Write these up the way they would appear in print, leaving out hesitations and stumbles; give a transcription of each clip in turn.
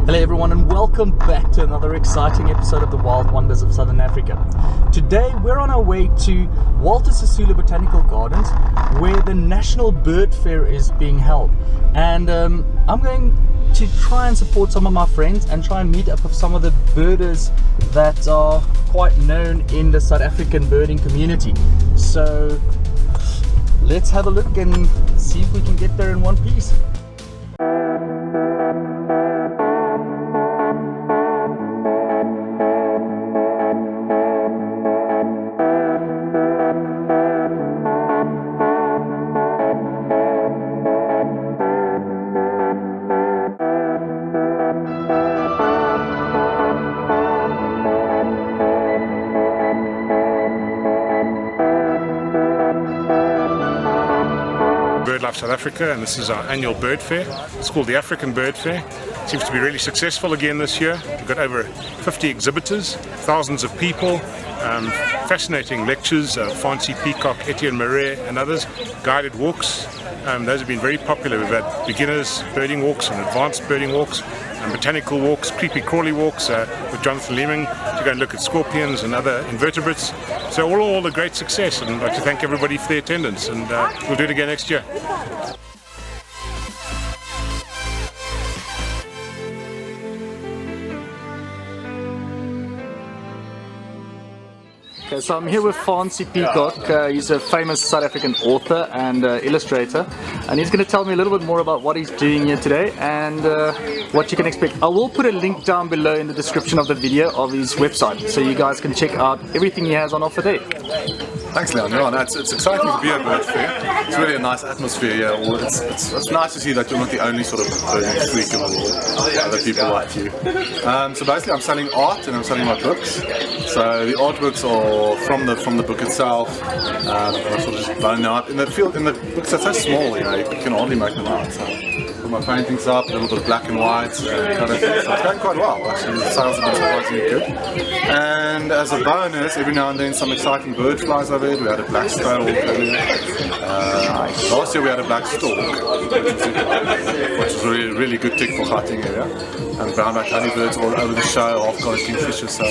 Hello everyone and welcome back to another exciting episode of the Wild Wonders of Southern Africa. Today we're on our way to Walter Sisulu Botanical Gardens where the National Bird Fair is being held, and I'm going to try and support some of my friends and try and meet up with some of the birders that are quite known in the South African birding community. So let's have a look and see if we can get there in one piece. BirdLife South Africa, and this is our annual bird fair. It's called the African Bird Fair. It seems to be really successful again this year. We've got over 50 exhibitors, thousands of people, fascinating lectures, Fancy Peacock, Etienne Marais and others, guided walks. Those have been very popular. We've had beginners birding walks and advanced birding walks, and botanical walks, creepy crawly walks with Jonathan Leeming to go and look at scorpions and other invertebrates. So all a great success, and I'd like to thank everybody for their attendance, and we'll do it again next year. Okay, so I'm here with Fancy Peacock. He's a famous South African author and illustrator, and he's going to tell me a little bit more about what he's doing here today and what you can expect. I will put a link down below in the description of the video of his website, so you guys can check out everything he has on offer there. Thanks, Liaan. Yeah, it's exciting to be at Bird Fair. It's really a nice atmosphere here. It's nice to see that you're not the only sort of birding freak in the world. Other people like you. So basically, I'm selling art and I'm selling my books. So the artworks are from the book itself. I'm sort of just blown out. In the books are so small, you can hardly make them out. So put my paintings up, a little bit of black and white, kind of thing. So it's going quite well. Actually, the sales have been surprisingly good. And as a bonus, every now and then some exciting bird flies over it. We had a black sparrow earlier. Last year we had a black stork, which was a really good tick for hunting area. And brown-backed honeybirds all over the show, half-colored kingfishers. So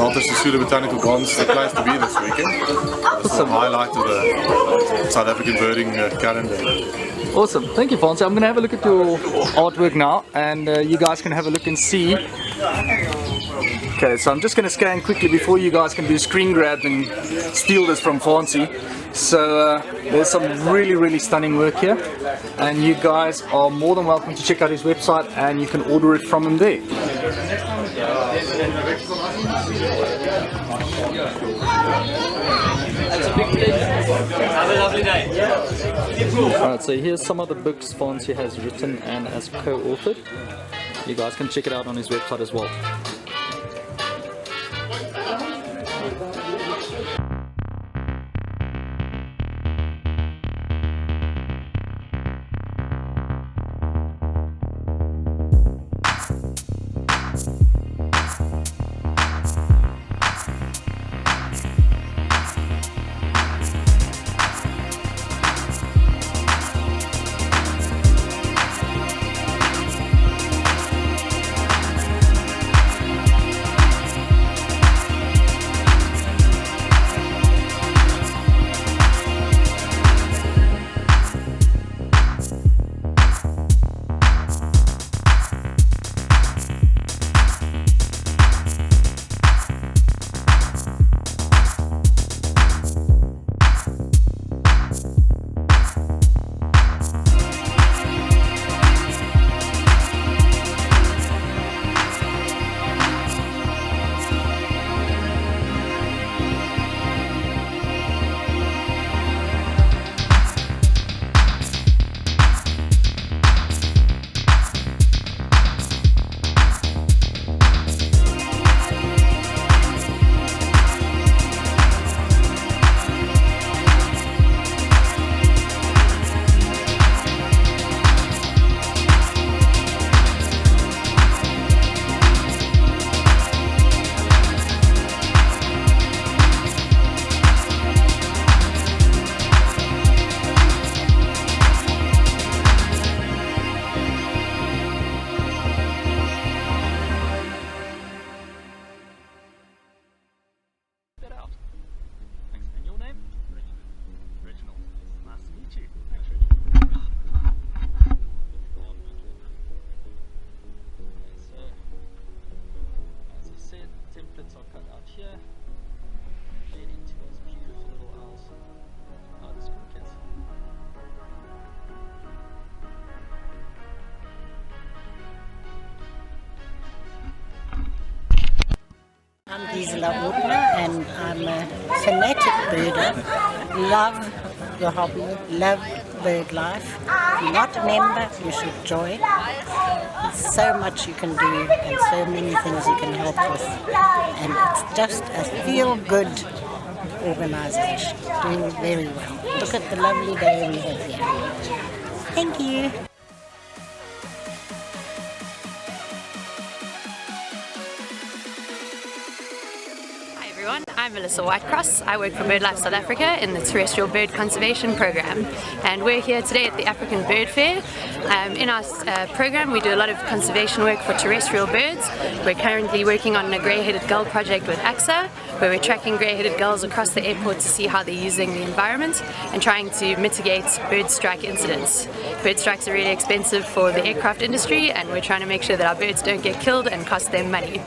Walter Sisulu Botanical Gardens is the place to be this weekend. It's the highlight of the South African birding calendar. Awesome, thank you, Fancy. I'm going to have a look at your artwork now, and you guys can have a look and see. Okay, so I'm just going to scan quickly before you guys can do screen grabs and steal this from Fancy. So there's some really stunning work here, and you guys are more than welcome to check out his website, and you can order it from him there. Have a lovely day. Alright, so here's some of the books Fancy has written and has co-authored. You guys can check it out on his website as well. I'm Gisela Ortner and I'm a fanatic birder. Love the hobby, love bird life. If you're not a member, you should join. There's so much you can do and so many things you can help with. And it's just a feel-good organisation, doing very well. Look at the lovely day we have here. Thank you. I'm Melissa Whitecross. I work for BirdLife South Africa in the Terrestrial Bird Conservation Program, and we're here today at the African Bird Fair. In our program we do a lot of conservation work for terrestrial birds. We're currently working on a grey-headed gull project with AXA, where we're tracking grey-headed gulls across the airport to see how they're using the environment and trying to mitigate bird strike incidents. Bird strikes are really expensive for the aircraft industry, and we're trying to make sure that our birds don't get killed and cost them money.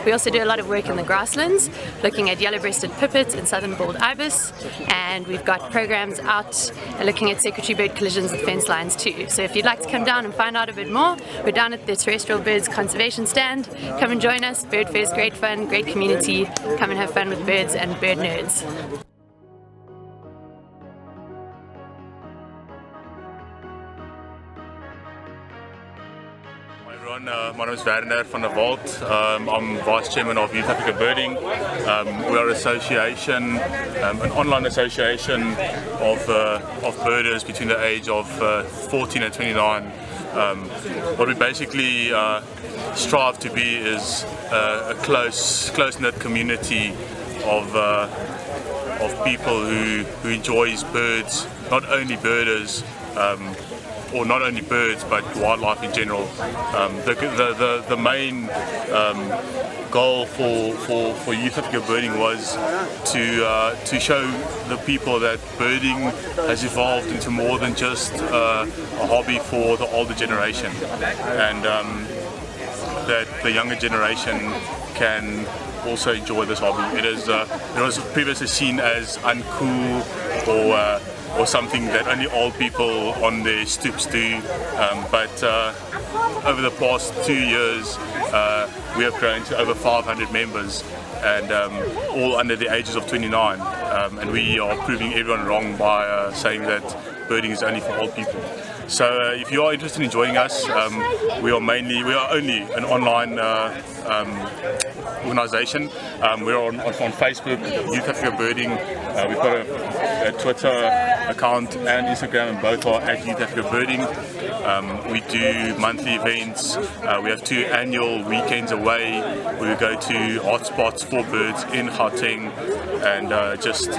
We also do a lot of work in the grasslands, looking at yellow-breasted pipit and southern bald ibis, and we've got programs out looking at secretary bird collisions with fence lines too. So if you'd like to come down and find out a bit more, we're down at the Terrestrial Birds Conservation Stand. Come and join us. Bird Fair is great fun, great community. Come and have fun with birds and bird nerds. My name is Werner van der Walt. I'm Vice Chairman of Youth Africa Birding. We are an association, an online association of birders between the age of 14 and 29. What we basically strive to be is a close-knit community of people who enjoys birds, not only birders, or not only birds but wildlife in general. The main goal for Youth Africa Birding was to show the people that birding has evolved into more than just a hobby for the older generation, and that the younger generation can also enjoy this hobby. It was previously seen as uncool or something that only old people on their stoops do, but over the past 2 years we have grown to over 500 members, and all under the ages of 29, and we are proving everyone wrong by saying that birding is only for old people. So if you are interested in joining us, we are only an online organisation. We're on Facebook, Youth Africa Birding. We've got a Twitter account and Instagram, and both are at Youth Africa Birding. We do monthly events. We have 2 annual weekends away where we go to hotspots for birds in Gauteng and just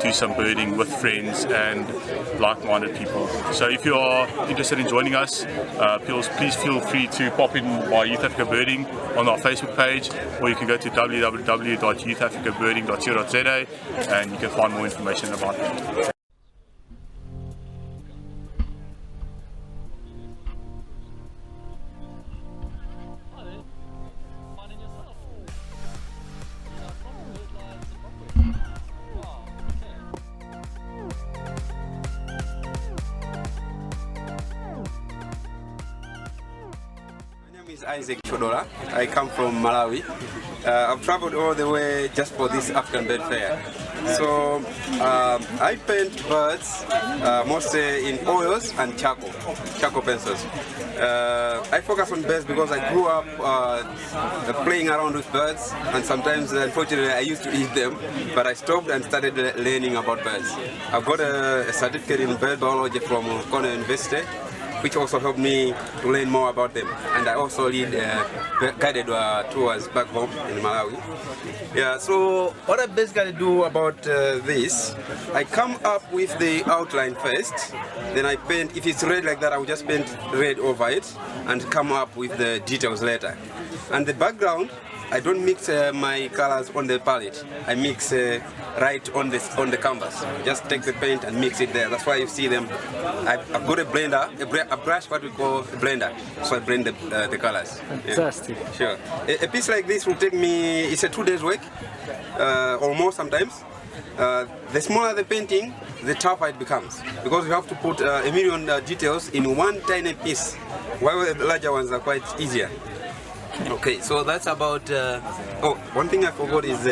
do some birding with friends and like-minded people. So if you are interested in joining us, please feel free to pop in by Youth Africa Birding on our Facebook page, or you can go to www.youthafricabirding.co.za and you can find more information about it. Isaac Chodola. I come from Malawi. I've traveled all the way just for this African Bird Fair. So I paint birds mostly in oils and charcoal pencils. I focus on birds because I grew up playing around with birds, and sometimes unfortunately I used to eat them, but I stopped and started learning about birds. I've got a certificate in bird biology from Cornell University, which also helped me to learn more about them. And I also lead guided tours back home in Malawi. Yeah, so what I basically do about this, I come up with the outline first, then I paint. If it's red like that, I will just paint red over it and come up with the details later. And the background, I don't mix my colors on the palette. I mix right on the canvas. Just take the paint and mix it there. That's why you see them. I've got a blender, a brush, what we call a blender. So I blend the colors. Fantastic. Yeah. Sure. A piece like this will take me, it's a 2 days work, or more sometimes. The smaller the painting, the tougher it becomes, because you have to put a million details in one tiny piece, while the larger ones are quite easier. Okay, so that's about. Oh, one thing I forgot is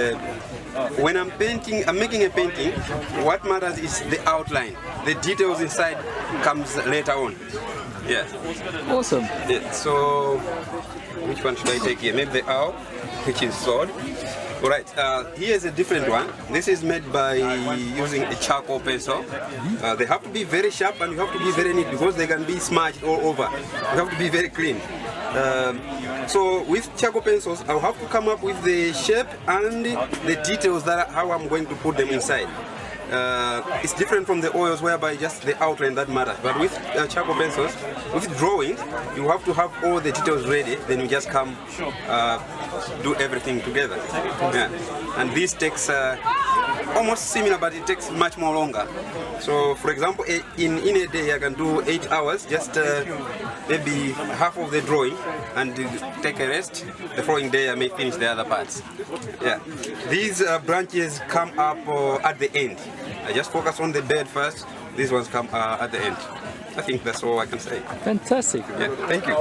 when I'm painting, I'm making a painting. What matters is the outline. The details inside comes later on. Yeah. Awesome. Yeah, so which one should I take here? Maybe the owl, which is sword. Alright, here's a different one. This is made by using a charcoal pencil. They have to be very sharp and you have to be very neat because they can be smudged all over. You have to be very clean. So with charcoal pencils, I'll have to come up with the shape and the details that how I'm going to put them inside. It's different from the oils whereby just the outline that matters. But with charcoal pencils, with drawing, you have to have all the details ready. Then you just come do everything together. Yeah. And this takes almost similar, but it takes much more longer. So, for example, in a day I can do 8 hours, just maybe half of the drawing, and take a rest. The following day I may finish the other parts. Yeah. These branches come up at the end. I just focus on the bed first. These ones come at the end. I think that's all I can say. Fantastic. Yeah, thank you.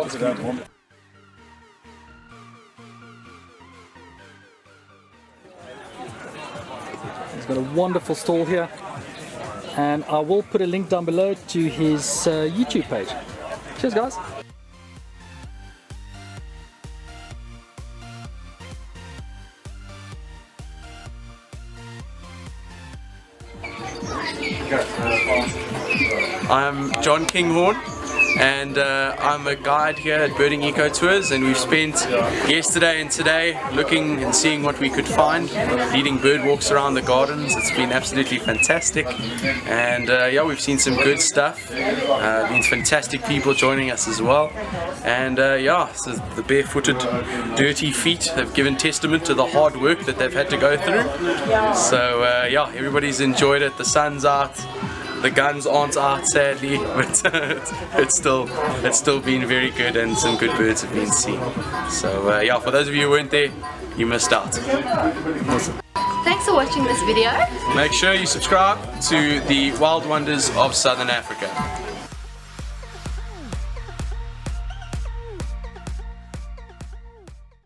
He's got a wonderful stall here, and I will put a link down below to his YouTube page. Cheers, guys. I'm John Kinghorn, and I'm a guide here at Birding Eco Tours, and we've spent yesterday and today looking and seeing what we could find, leading bird walks around the gardens. It's been absolutely fantastic, and yeah, we've seen some good stuff. Been fantastic people joining us as well, and yeah, so the barefooted, dirty feet have given testament to the hard work that they've had to go through. So yeah, everybody's enjoyed it. The sun's out. The guns aren't out, sadly, but it's still been very good, and some good birds have been seen. So yeah, for those of you who weren't there, you missed out. Awesome. Thanks for watching this video. Make sure you subscribe to the Wild Wonders of Southern Africa.